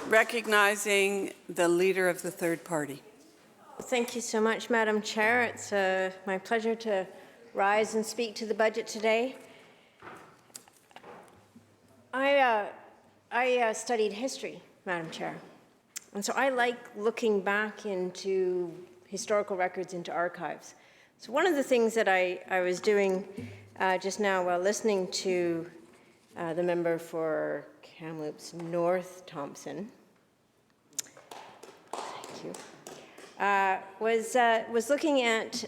Recognizing the leader of the third party. Thank you so much, Madam Chair. It's my pleasure to rise and speak to the budget today. I studied history, Madam Chair, and so I like looking back into historical records, into archives. So one of the things that I was doing just now while listening to the member for Kamloops North Thompson, thank you, was looking at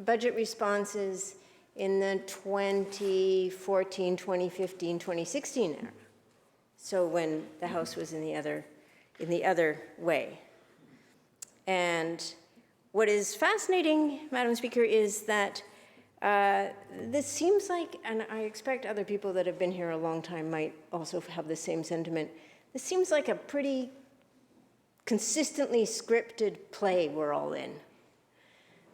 budget responses in the 2014, 2015, 2016 era. So when the House was in the other way. And what is fascinating, Madam Speaker, is that this seems like, and I expect other people that have been here a long time might also have the same sentiment, this seems like a pretty consistently scripted play we're all in.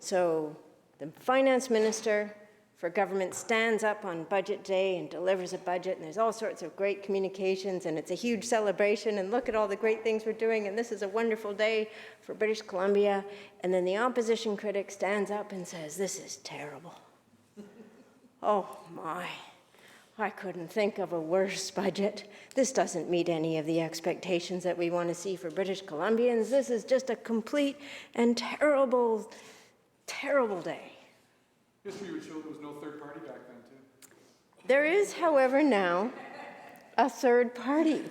So the finance minister for government stands up on budget day and delivers a budget, and there's all sorts of great communications, and it's a huge celebration, and look at all the great things we're doing, and this is a wonderful day for British Columbia. And then the opposition critic stands up and says, this is terrible. Oh my, I couldn't think of a worse budget. This doesn't meet any of the expectations that we want to see for British Columbians. This is just a complete and terrible, terrible day. History would show there was no third party back then, too. There is, however, now a third party.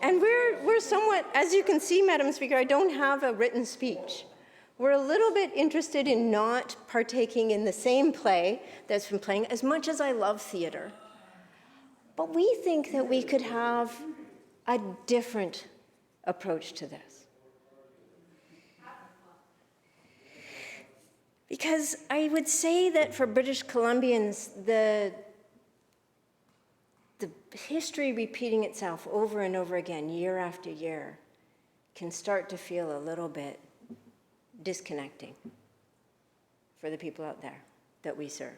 And we're somewhat, as you can see, Madam Speaker, I don't have a written speech. We're a little bit interested in not partaking in the same play that's been playing, as much as I love theater. But we think that we could have a different approach to this. Because I would say that for British Columbians, the history repeating itself over and over again, year after year, can start to feel a little bit disconnecting for the people out there that we serve.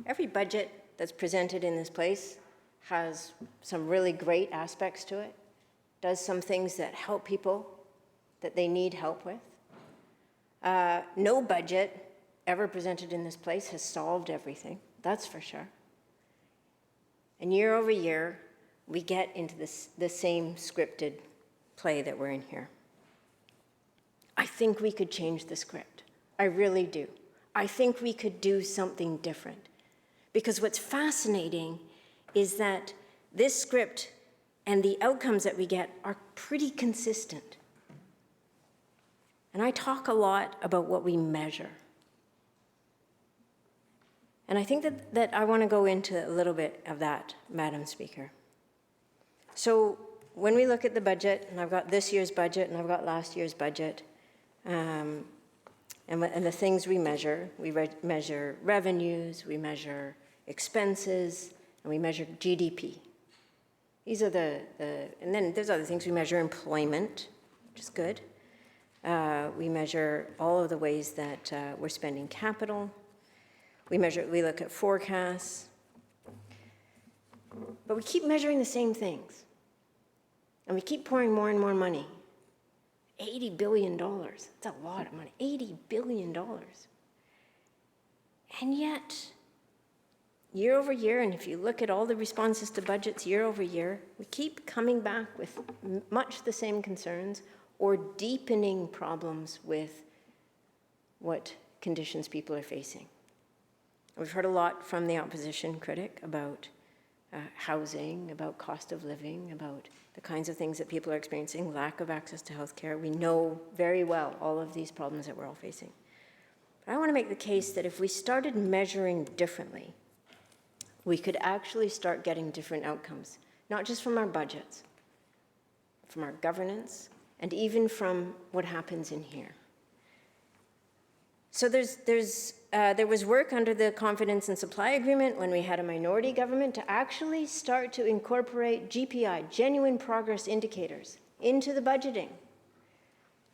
Every budget that's presented in this place has some really great aspects to it, does some things that help people that they need help with. No budget ever presented in this place has solved everything, that's for sure. And year over year, we get into the same scripted play that we're in here. I think we could change the script. I really do. I think we could do something different. Because what's fascinating is that this script and the outcomes that we get are pretty consistent. And I talk a lot about what we measure. And I think that I want to go into a little bit of that, Madam Speaker. So when we look at the budget, and I've got this year's budget and I've got last year's budget, and the things we measure measure revenues, we measure expenses, and we measure GDP. These are and then there's other things. We measure employment, which is good. We measure all of the ways that we're spending capital. We look at forecasts. But we keep measuring the same things. And we keep pouring more and more money. $80 billion, that's a lot of money, $80 billion. And yet, year over year, and if you look at all the responses to budgets year over year, we keep coming back with much the same concerns or deepening problems with what conditions people are facing. We've heard a lot from the opposition critic about housing, about cost of living, about the kinds of things that people are experiencing, lack of access to health care. We know very well all of these problems that we're all facing. But I want to make the case that if we started measuring differently, we could actually start getting different outcomes, not just from our budgets, from our governance, and even from what happens in here. So there was work under the Confidence and Supply Agreement when we had a minority government to actually start to incorporate GPI, genuine progress indicators, into the budgeting.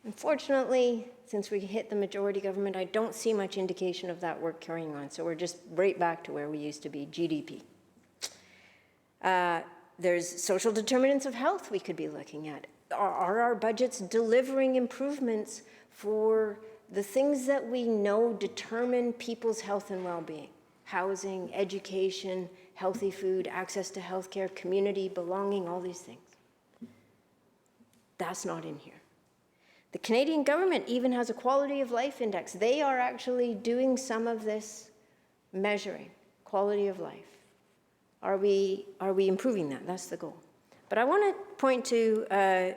Unfortunately, since we hit the majority government, I don't see much indication of that work carrying on. So we're just right back to where we used to be, GDP. There's social determinants of health we could be looking at. Are our budgets delivering improvements for the things that we know determine people's health and well-being? Housing, education, healthy food, access to healthcare, community, belonging, all these things. That's not in here. The Canadian government even has a quality of life index. They are actually doing some of this measuring quality of life. Are we improving that? That's the goal. But I want to point to a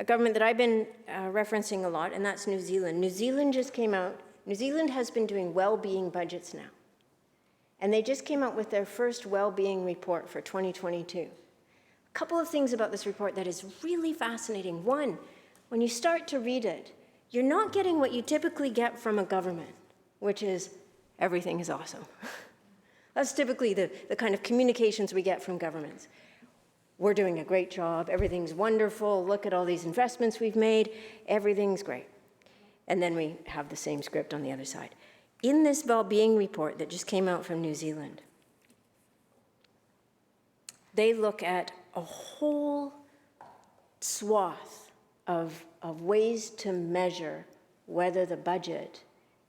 government that I've been referencing a lot, and that's New Zealand. New Zealand just came out. New Zealand has been doing well-being budgets now. And they just came out with their first well-being report for 2022. A couple of things about this report that is really fascinating. One, when you start to read it, you're not getting what you typically get from a government, which is everything is awesome. That's typically the kind of communications we get from governments. We're doing a great job, everything's wonderful, look at all these investments we've made, everything's great. And then we have the same script on the other side. In this well-being report that just came out from New Zealand, they look at a whole swath of ways to measure whether the budget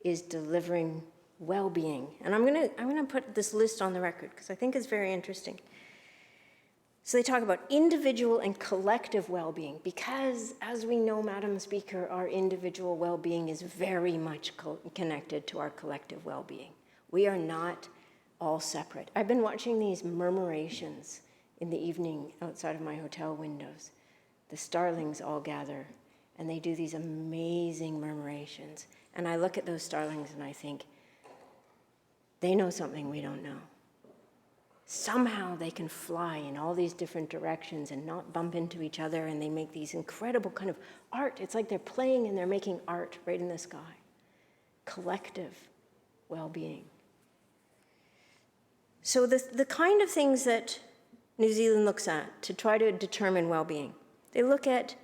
is delivering well-being. And I'm gonna put this list on the record because I think it's very interesting. So they talk about individual and collective well-being because, as we know, Madam Speaker, our individual well-being is very much connected to our collective well-being. We are not all separate. I've been watching these murmurations in the evening outside of my hotel windows. The starlings all gather and they do these amazing murmurations. And I look at those starlings and I think, they know something we don't know. Somehow they can fly in all these different directions and not bump into each other, and they make these incredible kind of art. It's like they're playing and they're making art right in the sky. Collective well-being. So the kind of things that New Zealand looks at to try to determine well-being, they look at,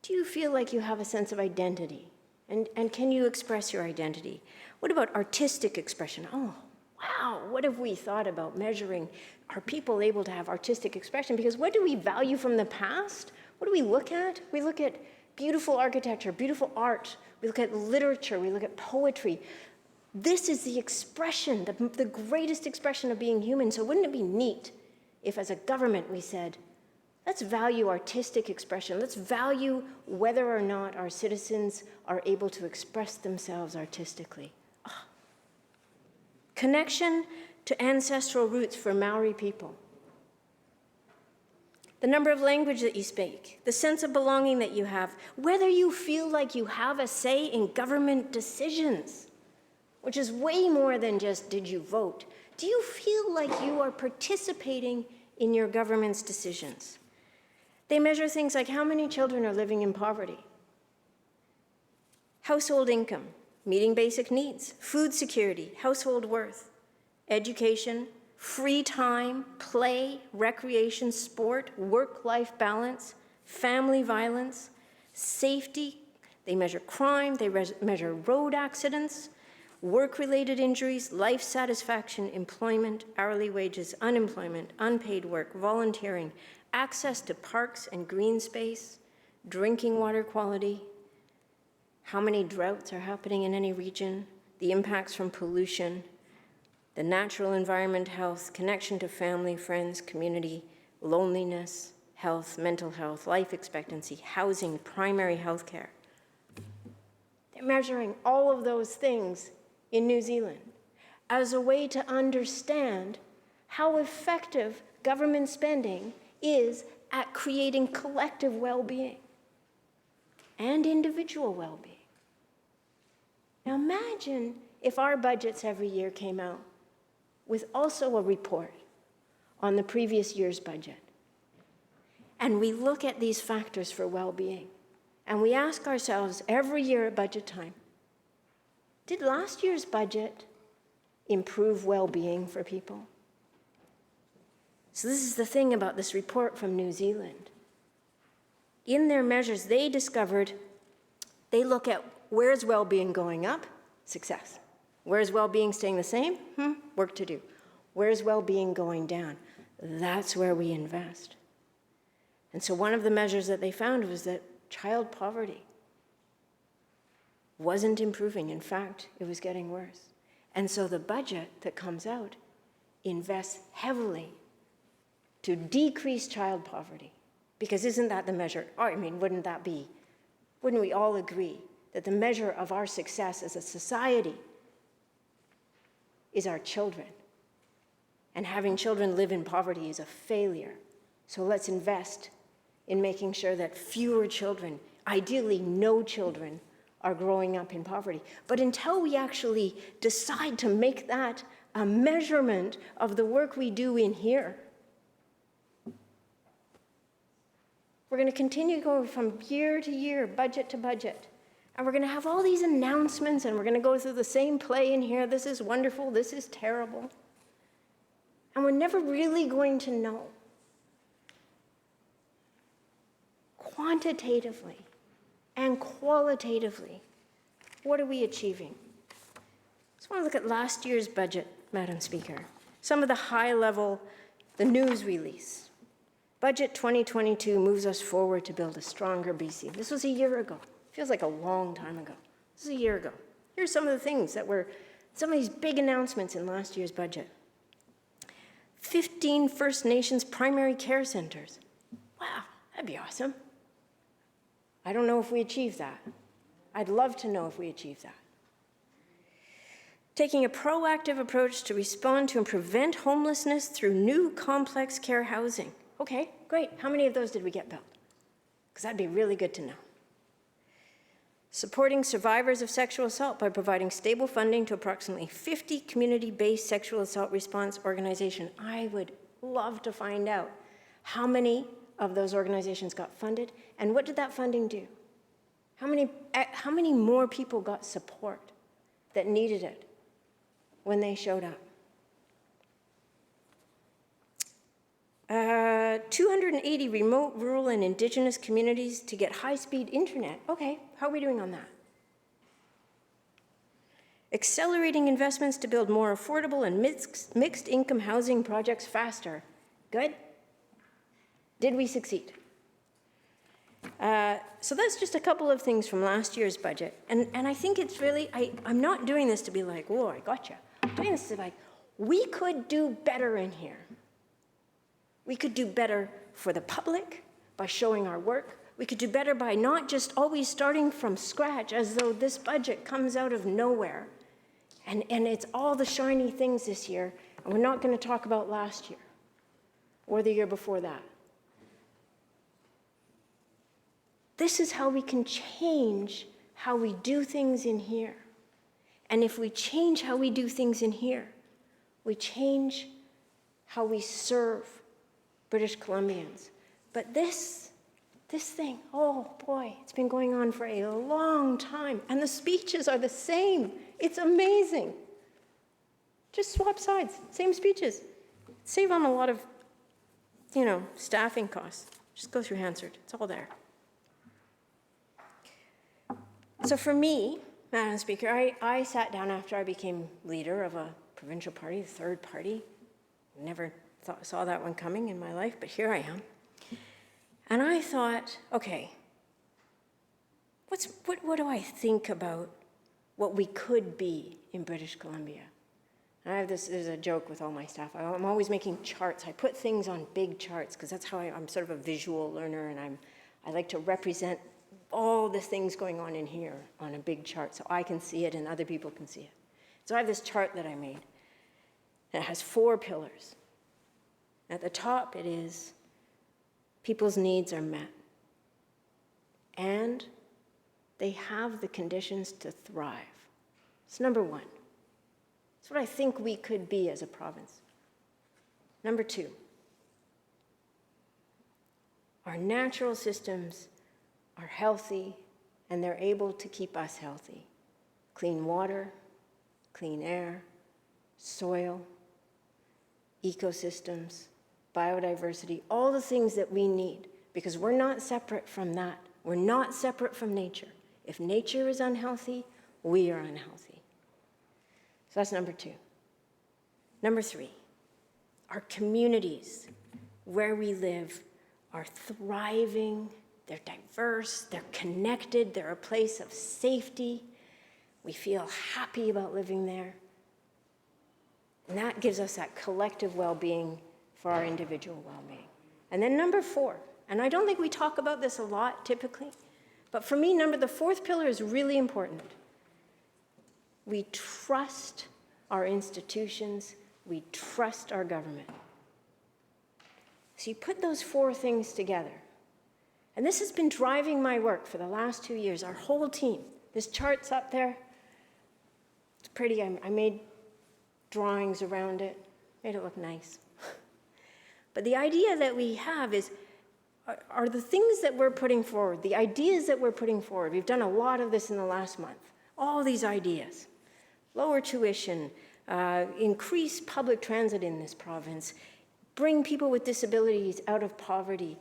do you feel like you have a sense of identity? And can you express your identity? What about artistic expression? Oh, wow, what have we thought about measuring? Are people able to have artistic expression? Because what do we value from the past? What do we look at? We look at beautiful architecture, beautiful art. We look at literature. We look at poetry. This is the expression, the greatest expression of being human. So wouldn't it be neat if, as a government, we said, let's value artistic expression. Let's value whether or not our citizens are able to express themselves artistically. Connection to ancestral roots for Maori people. The number of language that you speak, the sense of belonging that you have, whether you feel like you have a say in government decisions, which is way more than just did you vote. Do you feel like you are participating in your government's decisions? They measure things like how many children are living in poverty, household income, meeting basic needs, food security, household worth, education, free time, play, recreation, sport, work-life balance, family violence, safety. They measure crime, they measure road accidents, work-related injuries, life satisfaction, employment, hourly wages, unemployment, unpaid work, volunteering, access to parks and green space, drinking water quality, how many droughts are happening in any region, the impacts from pollution, the natural environment, health, connection to family, friends, community, loneliness, health, mental health, life expectancy, housing, primary health care. They're measuring all of those things in New Zealand as a way to understand how effective government spending is at creating collective well-being and individual well-being. Now imagine if our budgets every year came out with also a report on the previous year's budget. And we look at these factors for well-being, and we ask ourselves every year at budget time, did last year's budget improve well-being for people? So this is the thing about this report from New Zealand. In their measures, they discovered, they look at where's well-being going up? Success. Where's well-being staying the same? Work to do. Where's well-being going down? that's where we invest. And so one of the measures that they found was that child poverty wasn't improving. In fact, it was getting worse. And so the budget that comes out invests heavily to decrease child poverty. Because isn't that the measure? I mean, wouldn't we all agree that the measure of our success as a society is our children? And having children live in poverty is a failure. So let's invest in making sure that fewer children, ideally no children, are growing up in poverty. But until we actually decide to make that a measurement of the work we do in here, we're going to continue to go from year to year, budget to budget. And we're going to have all these announcements, and we're going to go through the same play in here. This is wonderful. This is terrible. And we're never really going to know quantitatively and qualitatively, what are we achieving? Just want to look at last year's budget, Madam Speaker. Some of the high level, the news release. Budget 2022 moves us forward to build a stronger BC. This was a year ago. Feels like a long time ago. This is a year ago. Here's some of the things that were, some of these big announcements in last year's budget. 15 First Nations primary care centers. Wow, that'd be awesome. I don't know if we achieved that. I'd love to know if we achieved that. Taking a proactive approach to respond to and prevent homelessness through new complex care housing. Okay, great. How many of those did we get built? Because that'd be really good to know. Supporting survivors of sexual assault by providing stable funding to approximately 50 community-based sexual assault response organizations. I would love to find out how many of those organizations got funded, and what did that funding do? How many more people got support that needed it when they showed up? 280 remote, rural, and Indigenous communities to get high-speed internet. Okay, how are we doing on that? Accelerating investments to build more affordable and mixed-income housing projects faster. Good? Did we succeed? So that's just a couple of things from last year's budget. And I think it's really, I'm not doing this to be like, whoa, I gotcha. I'm doing this to be like, we could do better in here. We could do better for the public by showing our work. We could do better by not just always starting from scratch as though this budget comes out of nowhere. And it's all the shiny things this year, and we're not going to talk about last year or the year before that. This is how we can change how we do things in here. And if we change how we do things in here, we change how we serve British Columbians. But this thing, oh boy, it's been going on for a long time. And the speeches are the same. It's amazing. Just swap sides, same speeches. Save on a lot of, staffing costs. Just go through Hansard, it's all there. So for me, Madam Speaker, I sat down after I became leader of a provincial party, the third party. Never saw that one coming in my life, but here I am. And I thought, okay, what do I think about what we could be in British Columbia? And I have there's a joke with all my staff. I'm always making charts. I put things on big charts because that's how I'm sort of a visual learner, and I like to represent all the things going on in here on a big chart so I can see it and other people can see it. So I have this chart that I made. And it has 4 pillars. At the top, it is people's needs are met. And they have the conditions to thrive. It's number 1. It's what I think we could be as a province. Number 2, our natural systems are healthy and they're able to keep us healthy. Clean water, clean air, soil, ecosystems, biodiversity, all the things that we need, because we're not separate from that. We're not separate from nature. If nature is unhealthy, we are unhealthy. So that's number 2. Number 3, Our communities where we live are thriving, they're diverse, they're connected, they're a place of safety. We feel happy about living there. And that gives us that collective well-being for our individual well-being. And then number 4, and I don't think we talk about this a lot typically, but for me, the 4th pillar is really important. We trust our institutions, we trust our government. So you put those 4 things together. And this has been driving my work for the last 2 years, our whole team. This chart's up there. It's pretty. I made drawings around it, made it look nice. But the idea that we have is, are the things that we're putting forward, the ideas that we're putting forward, we've done a lot of this in the last month, all these ideas, lower tuition, increase public transit in this province, bring people with disabilities out of poverty,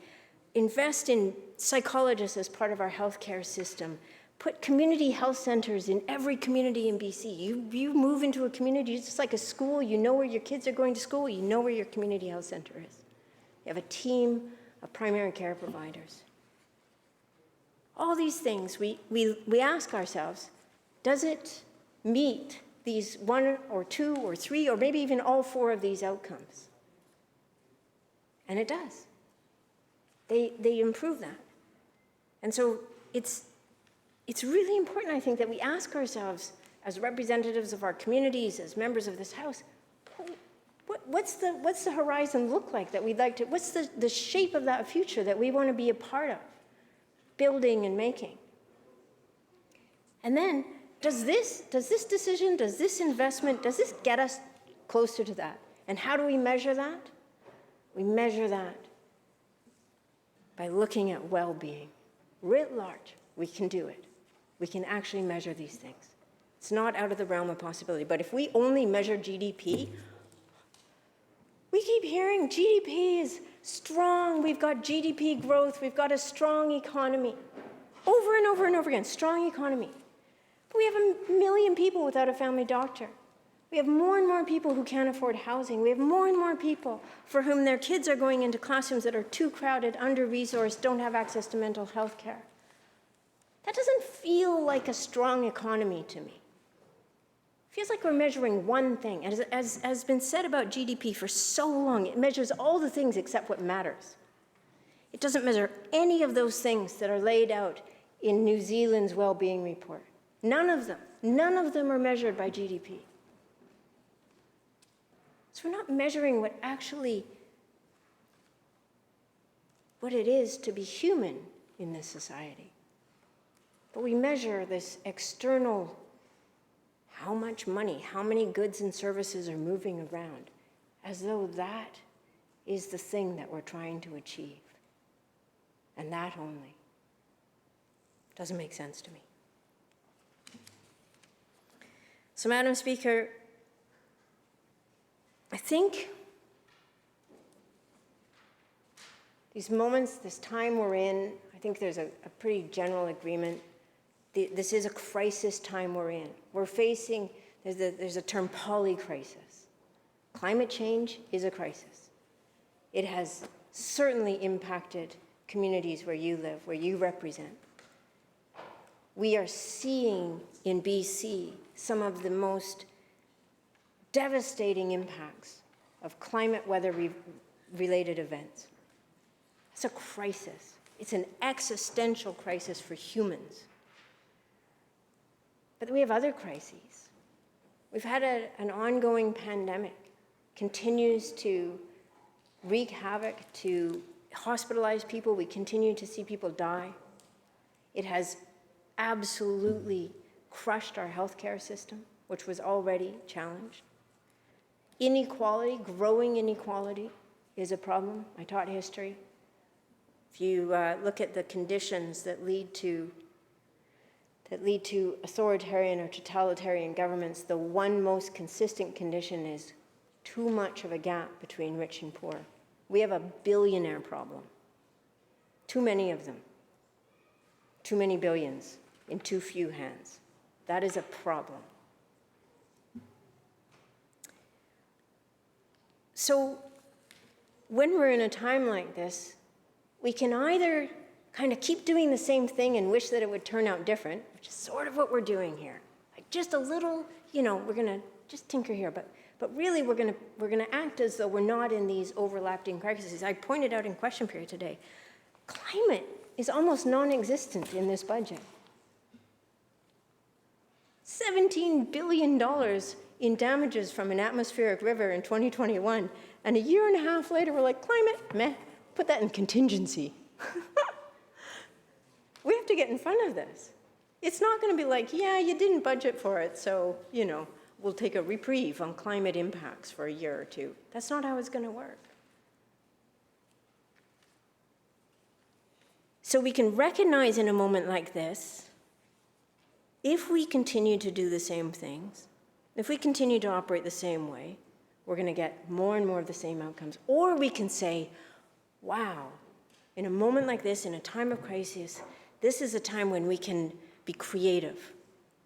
invest in psychologists as part of our healthcare system, put community health centers in every community in BC. You move into a community, it's just like a school, you know where your kids are going to school, you know where your community health center is. You have a team of primary care providers. All these things, we ask ourselves, does it meet these 1 or 2 or 3 or maybe even all 4 of these outcomes? And it does. They improve that. And so it's really important, I think, that we ask ourselves as representatives of our communities, as members of this House, what's the horizon look like that we'd like to, what's the shape of that future that we want to be a part of, building and making? And then, does this decision, does this investment, does this get us closer to that? And how do we measure that? We measure that by looking at well-being. Writ large, we can do it. We can actually measure these things. It's not out of the realm of possibility. But if we only measure GDP, we keep hearing GDP is strong, we've got GDP growth, we've got a strong economy. Over and over and over again, strong economy. But we have 1 million people without a family doctor. We have more and more people who can't afford housing. We have more and more people for whom their kids are going into classrooms that are too crowded, under-resourced, don't have access to mental health care. That doesn't feel like a strong economy to me. It feels like we're measuring one thing. And as has been said about GDP for so long, it measures all the things except what matters. It doesn't measure any of those things that are laid out in New Zealand's well-being report. None of them are measured by GDP. So we're not measuring what it is to be human in this society. But we measure this external, how much money, how many goods and services are moving around, as though that is the thing that we're trying to achieve. And that only doesn't make sense to me. So, Madam Speaker, I think these moments, this time we're in, I think there's a pretty general agreement. This is a crisis time we're in. We're facing, there's a term, polycrisis. Climate change is a crisis. It has certainly impacted communities where you live, where you represent. We are seeing in BC some of the most devastating impacts of climate weather-related events. It's a crisis. It's an existential crisis for humans. But we have other crises. We've had an ongoing pandemic, continues to wreak havoc, to hospitalize people. We continue to see people die. It has absolutely crushed our healthcare system, which was already challenged. Inequality, growing inequality, is a problem. I taught history. If you look at the conditions that lead to authoritarian or totalitarian governments, the one most consistent condition is too much of a gap between rich and poor. We have a billionaire problem. Too many of them. Too many billions in too few hands. That is a problem. So when we're in a time like this, we can either kind of keep doing the same thing and wish that it would turn out different, which is sort of what we're doing here. Like just a little, we're going to just tinker here, but really we're going to act as though we're not in these overlapping crises. I pointed out in question period today, climate is almost non-existent in this budget. $17 billion in damages from an atmospheric river in 2021, and a year and a half later, we're like, climate, meh, put that in contingency. We have to get in front of this. It's not going to be like, yeah, you didn't budget for it, so, we'll take a reprieve on climate impacts for a year or two. That's not how it's going to work. So we can recognize in a moment like this, if we continue to do the same things, if we continue to operate the same way, we're going to get more and more of the same outcomes. Or we can say, wow, in a moment like this, in a time of crisis, this is a time when we can be creative,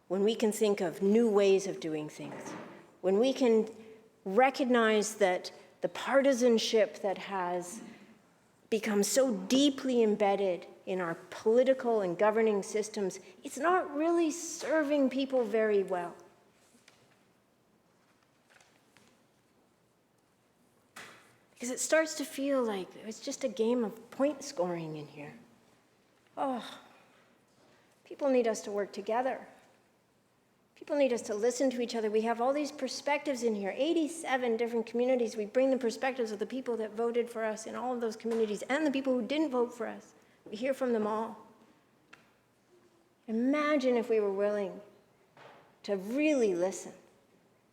when we can think of new ways of doing things, when we can recognize that the partisanship that has become so deeply embedded in our political and governing systems, it's not really serving people very well. Because it starts to feel like it's just a game of point scoring in here. Oh, people need us to work together. People need us to listen to each other. We have all these perspectives in here, 87 different communities. We bring the perspectives of the people that voted for us in all of those communities and the people who didn't vote for us. We hear from them all. Imagine if we were willing to really listen,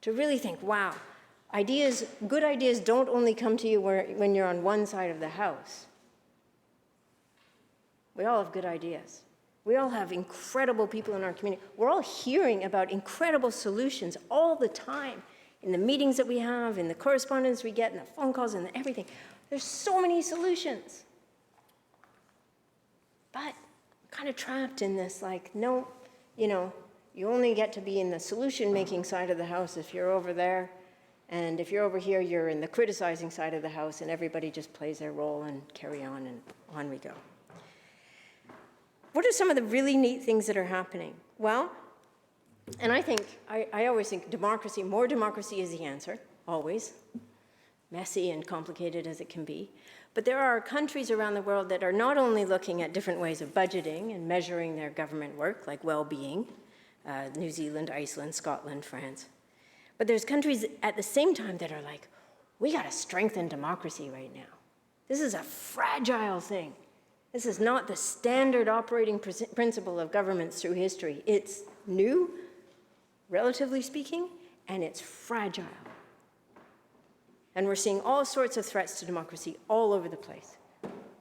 to really think, wow, good ideas don't only come to you when you're on one side of the house. We all have good ideas. We all have incredible people in our community. We're all hearing about incredible solutions all the time in the meetings that we have, in the correspondence we get, in the phone calls, and everything. There's so many solutions. But I'm kind of trapped in this, like, no, you only get to be in the solution-making side of the house if you're over there. And if you're over here, you're in the criticizing side of the house, and everybody just plays their role and carry on, and on we go. What are some of the really neat things that are happening? Well, and I always think more democracy is the answer, always, messy and complicated as it can be. But there are countries around the world that are not only looking at different ways of budgeting and measuring their government work, like well-being, New Zealand, Iceland, Scotland, France. But there's countries at the same time that are like, we got to strengthen democracy right now. This is a fragile thing. This is not the standard operating principle of governments through history. It's new, relatively speaking, and it's fragile. And we're seeing all sorts of threats to democracy all over the place.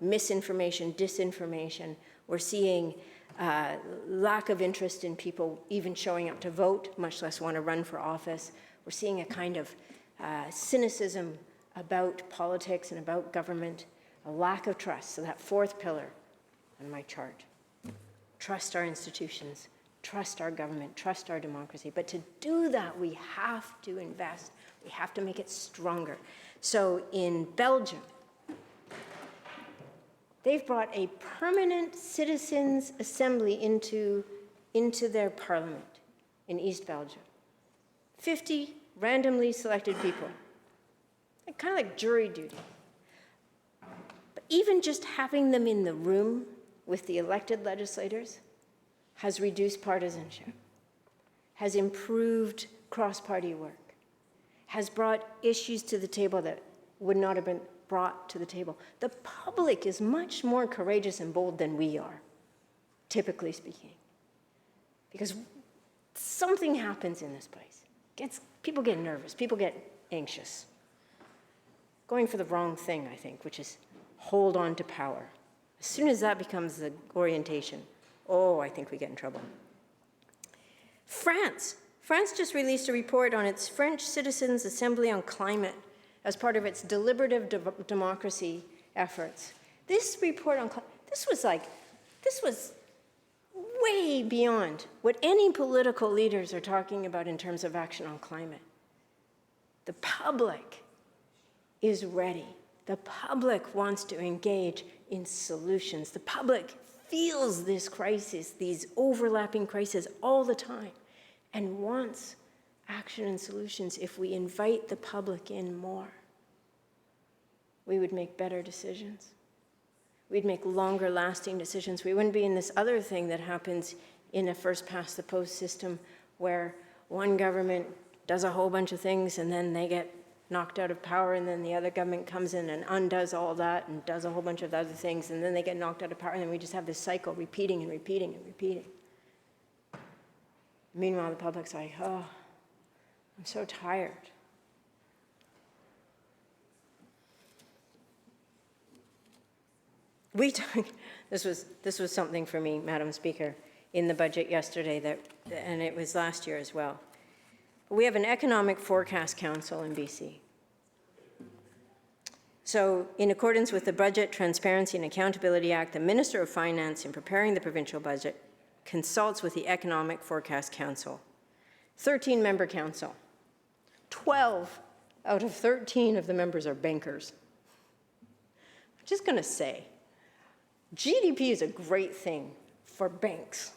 Misinformation, disinformation. We're seeing lack of interest in people even showing up to vote, much less want to run for office. We're seeing a kind of cynicism about politics and about government, a lack of trust. So that fourth pillar on my chart. Trust our institutions, trust our government, trust our democracy. But to do that, we have to invest. We have to make it stronger. So in Belgium, they've brought a permanent citizens' assembly into their parliament in East Belgium. 50 randomly selected people, kind of like jury duty. But even just having them in the room with the elected legislators has reduced partisanship, has improved cross-party work, has brought issues to the table that would not have been brought to the table. The public is much more courageous and bold than we are, typically speaking, because something happens in this place. People get nervous, people get anxious, going for the wrong thing, I think, which is hold on to power. As soon as that becomes the orientation, I think we get in trouble. France just released a report on its French Citizens' Assembly on Climate as part of its deliberative democracy efforts. This report on this was way beyond what any political leaders are talking about in terms of action on climate. The public is ready. The public wants to engage in solutions. The public feels this crisis, these overlapping crises all the time, and wants action and solutions. If we invite the public in more, we would make better decisions. We'd make longer lasting decisions. We wouldn't be in this other thing that happens in a first past the post system where one government does a whole bunch of things and then they get knocked out of power, and then the other government comes in and undoes all that and does a whole bunch of other things, and then they get knocked out of power, and then we just have this cycle repeating and repeating and repeating. Meanwhile, the public's like, oh, I'm so tired. This was something for me, Madam Speaker, in the budget yesterday, and it was last year as well. We have an Economic Forecast Council in BC. So in accordance with the Budget Transparency and Accountability Act, the Minister of Finance, in preparing the provincial budget, consults with the Economic Forecast Council. 13-member council. 12 out of 13 of the members are bankers. I'm just going to say, GDP is a great thing for banks.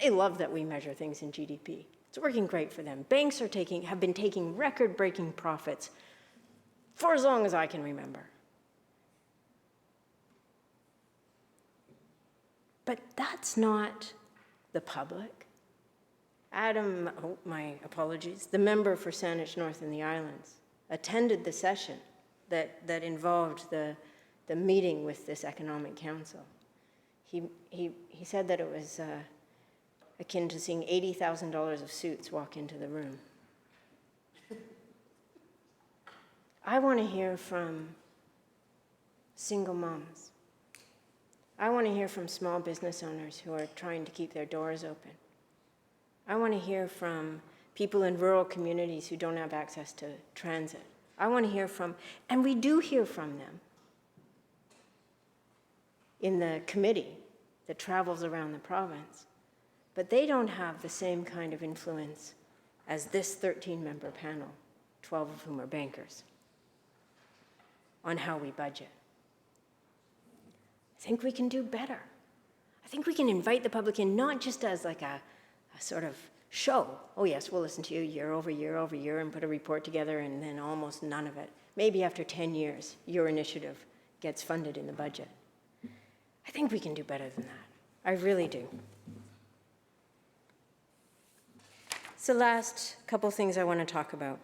They love that we measure things in GDP. It's working great for them. Banks have been taking record-breaking profits for as long as I can remember. But that's not the public. Adam, my apologies, the member for Saanich North and the Islands, attended the session that involved the meeting with this economic council. He said that it was akin to seeing $80,000 of suits walk into the room. I want to hear from single moms. I want to hear from small business owners who are trying to keep their doors open. I want to hear from people in rural communities who don't have access to transit. I want to hear from, and we do hear from them in the committee that travels around the province. But they don't have the same kind of influence as this 13-member panel, 12 of whom are bankers, on how we budget. I think we can do better. I think we can invite the public in, not just as like a sort of show. Oh yes, we'll listen to you year over year over year and put a report together, and then almost none of it. Maybe after 10 years, your initiative gets funded in the budget. I think we can do better than that. I really do. So last couple things I want to talk about.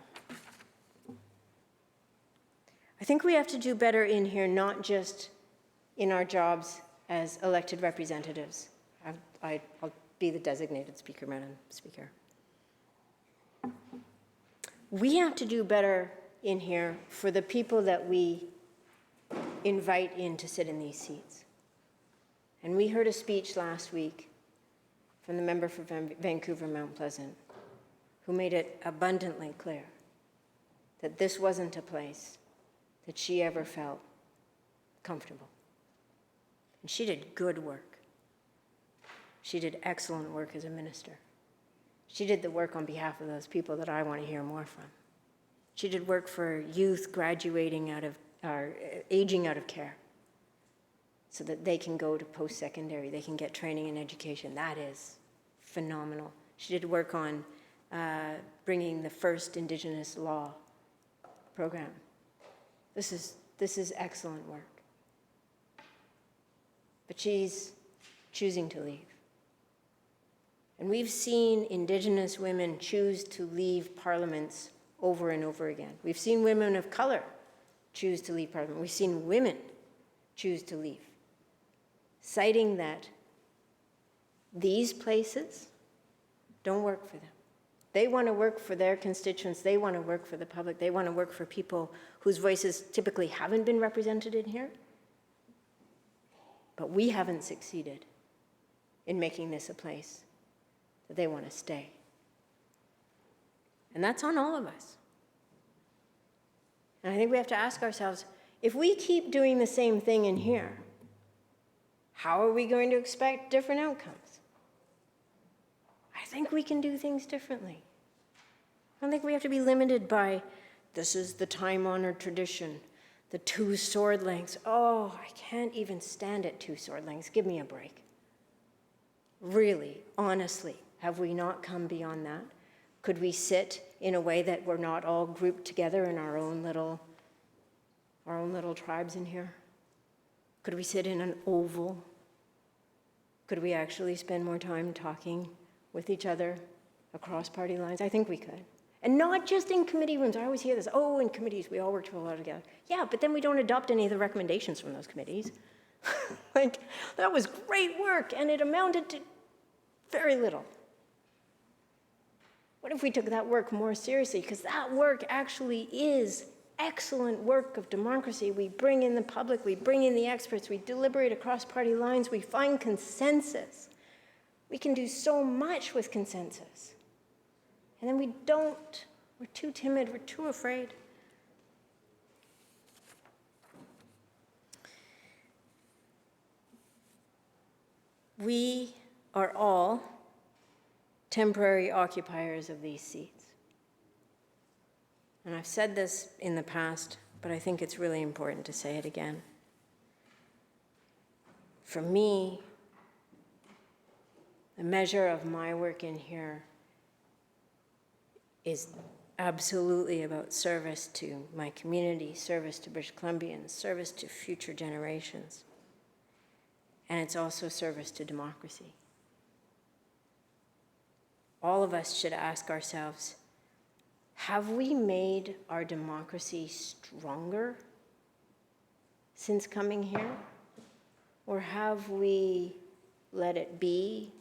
I think we have to do better in here, not just in our jobs as elected representatives. I'll be the designated speaker, Madam Speaker. We have to do better in here for the people that we invite in to sit in these seats. And we heard a speech last week from the member for Vancouver Mount Pleasant, who made it abundantly clear that this wasn't a place that she ever felt comfortable. And she did good work. She did excellent work as a minister. She did the work on behalf of those people that I want to hear more from. She did work for youth graduating out of, or aging out of care, so that they can go to post-secondary, they can get training and education. That is phenomenal. She did work on bringing the first Indigenous law program. This is excellent work. But she's choosing to leave. And we've seen Indigenous women choose to leave parliaments over and over again. We've seen women of color choose to leave parliament. We've seen women choose to leave, citing that these places don't work for them. They want to work for their constituents. They want to work for the public. They want to work for people whose voices typically haven't been represented in here. But we haven't succeeded in making this a place that they want to stay. And that's on all of us. And I think we have to ask ourselves, if we keep doing the same thing in here, how are we going to expect different outcomes? I think we can do things differently. I don't think we have to be limited by, this is the time-honored tradition. the 2 sword lengths. Oh, I can't even stand it, 2 sword lengths. Give me a break. Really, honestly, have we not come beyond that? Could we sit in a way that we're not all grouped together in our own little tribes in here? Could we sit in an oval? Could we actually spend more time talking with each other across party lines? I think we could. And not just in committee rooms. I always hear this, oh, in committees, we all work well together. Yeah, but then we don't adopt any of the recommendations from those committees. Like, that was great work, and it amounted to very little. What if we took that work more seriously? Because that work actually is excellent work of democracy. We bring in the public, we bring in the experts, we deliberate across party lines, we find consensus. We can do so much with consensus. And then we don't. We're too timid, we're too afraid. We are all temporary occupiers of these seats. And I've said this in the past, but I think it's really important to say it again. For me, the measure of my work in here is absolutely about service to my community, service to British Columbians, service to future generations. And it's also service to democracy. All of us should ask ourselves, have we made our democracy stronger since coming here? Or have we let it be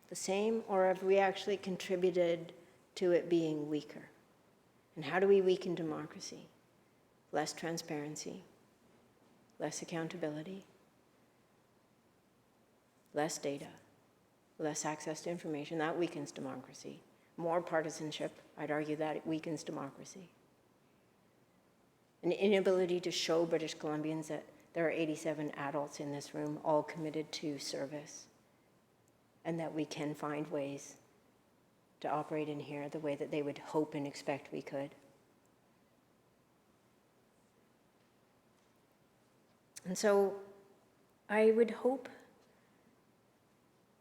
the same? Or have we actually contributed to it being weaker? And how do we weaken democracy? Less transparency, less accountability, less data, less access to information. That weakens democracy. More partisanship, I'd argue that it weakens democracy. An inability to show British Columbians that there are 87 adults in this room all committed to service, and that we can find ways to operate in here the way that they would hope and expect we could. And so I would hope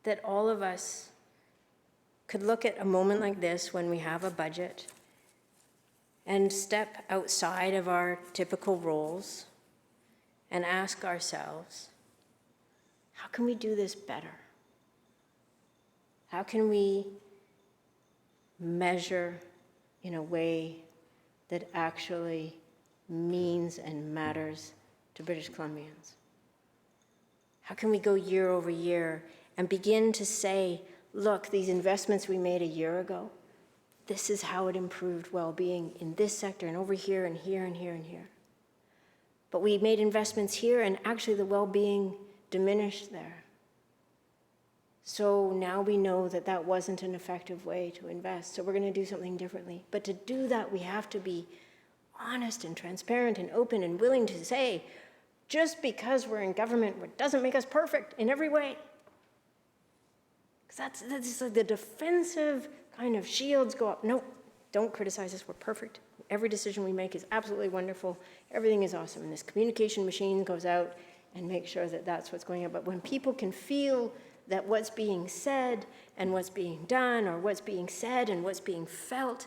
that all of us could look at a moment like this when we have a budget and step outside of our typical roles and ask ourselves, how can we do this better? How can we measure in a way that actually means and matters to British Columbians? How can we go year over year and begin to say, look, these investments we made a year ago, this is how it improved well-being in this sector and over here and here and here and here. But we made investments here and actually the well-being diminished there. So now we know that that wasn't an effective way to invest, so we're going to do something differently. But to do that, we have to be honest and transparent and open and willing to say, just because we're in government, it doesn't make us perfect in every way. Because that's like the defensive kind of shields go up. No, don't criticize us, we're perfect. Every decision we make is absolutely wonderful. Everything is awesome. And this communication machine goes out and makes sure that that's what's going on. But when people can feel that what's being said and what's being done, or what's being said and what's being felt,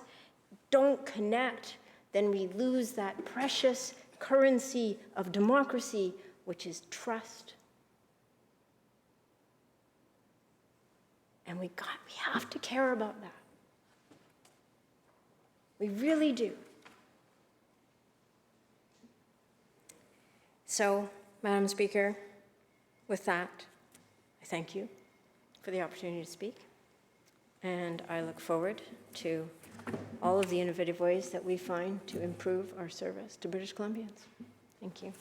don't connect, then we lose that precious currency of democracy, which is trust. And we have to care about that. We really do. So, Madam Speaker, with that, I thank you for the opportunity to speak, and I look forward to all of the innovative ways that we find to improve our service to British Columbians. Thank you.